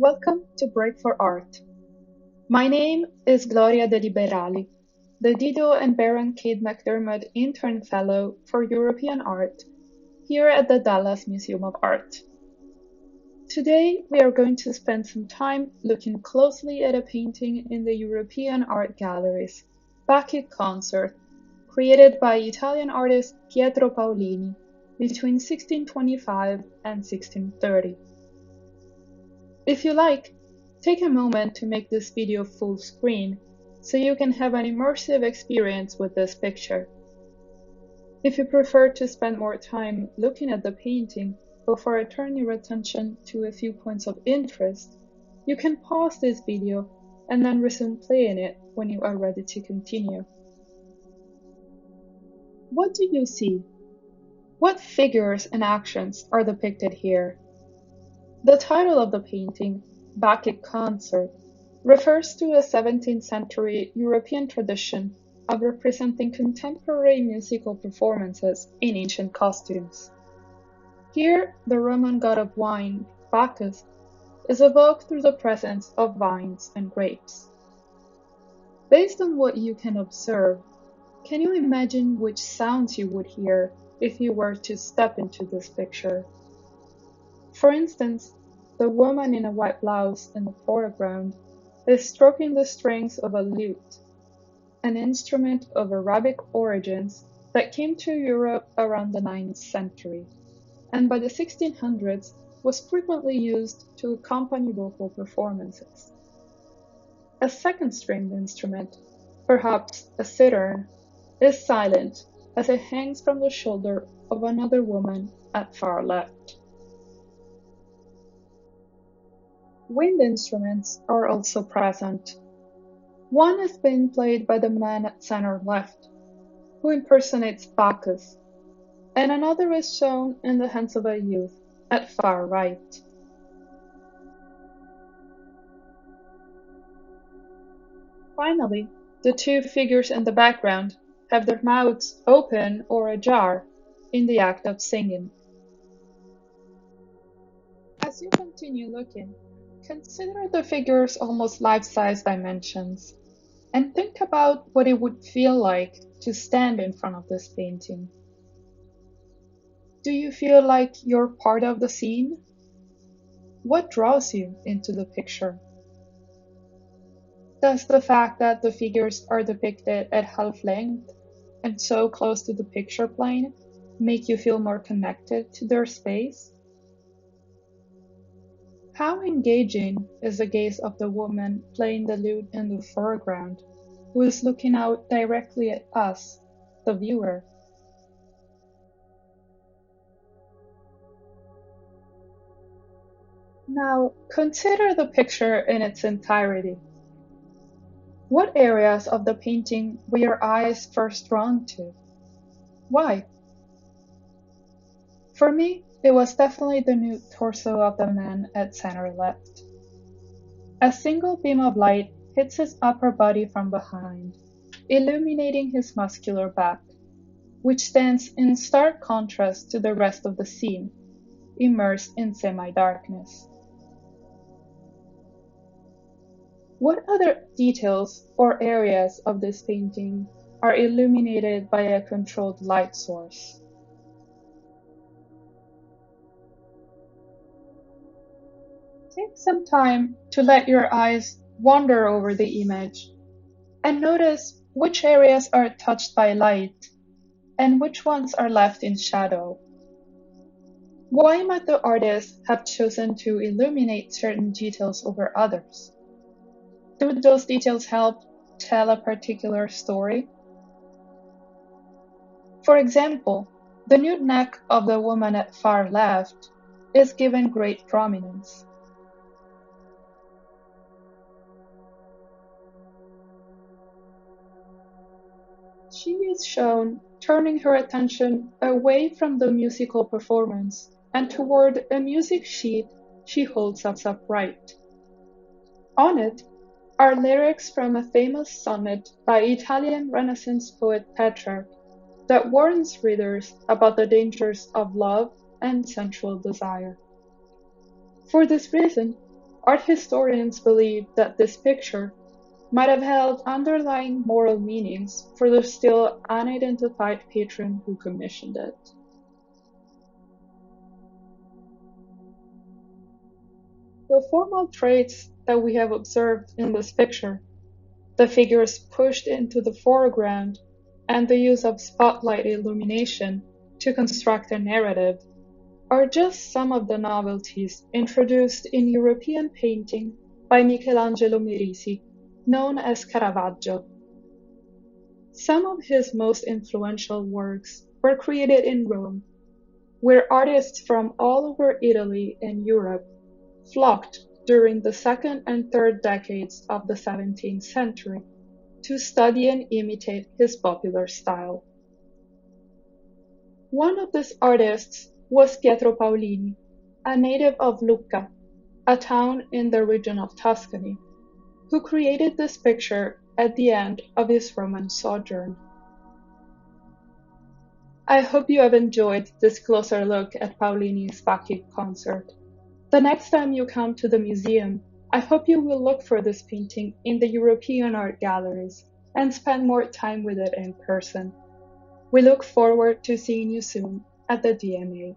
Welcome to Break for Art. My name is Gloria De Liberali, the Dido and Baron Kate McDermott Intern Fellow for European Art here at the Dallas Museum of Art. Today we are going to spend some time looking closely at a painting in the European Art Gallery's Bacchic Concert, created by Italian artist Pietro Paolini between 1625 and 1630. If you like, take a moment to make this video full screen so you can have an immersive experience with this picture. If you prefer to spend more time looking at the painting before I turn your attention to a few points of interest, you can pause this video and then resume playing it when you are ready to continue. What do you see? What figures and actions are depicted here? The title of the painting, Bacchic Concert, refers to a 17th century European tradition of representing contemporary musical performances in ancient costumes. Here, the Roman god of wine, Bacchus, is evoked through the presence of vines and grapes. Based on what you can observe, can you imagine which sounds you would hear if you were to step into this picture? For instance, the woman in a white blouse in the foreground is stroking the strings of a lute, an instrument of Arabic origins that came to Europe around the 9th century, and by the 1600s was frequently used to accompany vocal performances. A second stringed instrument, perhaps a cithern, is silent as it hangs from the shoulder of another woman at far left. Wind instruments are also present. One is being played by the man at center left, who impersonates Bacchus, and another is shown in the hands of a youth at far right. Finally, the two figures in the background have their mouths open or ajar in the act of singing. As you continue looking, consider the figure's almost life-size dimensions, and think about what it would feel like to stand in front of this painting. Do you feel like you're part of the scene? What draws you into the picture? Does the fact that the figures are depicted at half length and so close to the picture plane make you feel more connected to their space? How engaging is the gaze of the woman playing the lute in the foreground, who is looking out directly at us, the viewer? Now, consider the picture in its entirety. What areas of the painting were your eyes first drawn to? Why? For me, it was definitely the nude torso of the man at center left. A single beam of light hits his upper body from behind, illuminating his muscular back, which stands in stark contrast to the rest of the scene, immersed in semi-darkness. What other details or areas of this painting are illuminated by a controlled light source? Take some time to let your eyes wander over the image and notice which areas are touched by light and which ones are left in shadow. Why might the artist have chosen to illuminate certain details over others? Do those details help tell a particular story? For example, the nude neck of the woman at far left is given great prominence. She is shown turning her attention away from the musical performance and toward a music sheet she holds up upright. On it are lyrics from a famous sonnet by Italian Renaissance poet Petrarch that warns readers about the dangers of love and sensual desire. For this reason, Art historians believe that this picture might have held underlying moral meanings for the still unidentified patron who commissioned it. The formal traits that we have observed in this picture, the figures pushed into the foreground, and the use of spotlight illumination to construct a narrative, are just some of the novelties introduced in European painting by Michelangelo Merisi, known as Caravaggio. Some of his most influential works were created in Rome, where artists from all over Italy and Europe flocked during the second and third decades of the 17th century to study and imitate his popular style. One of these artists was Pietro Paolini, a native of Lucca, a town in the region of Tuscany, who created this picture at the end of his Roman sojourn. I hope you have enjoyed this closer look at Paolini's Bacchic Concert. The next time you come to the museum, I hope you will look for this painting in the European art galleries and spend more time with it in person. We look forward to seeing you soon at the DMA.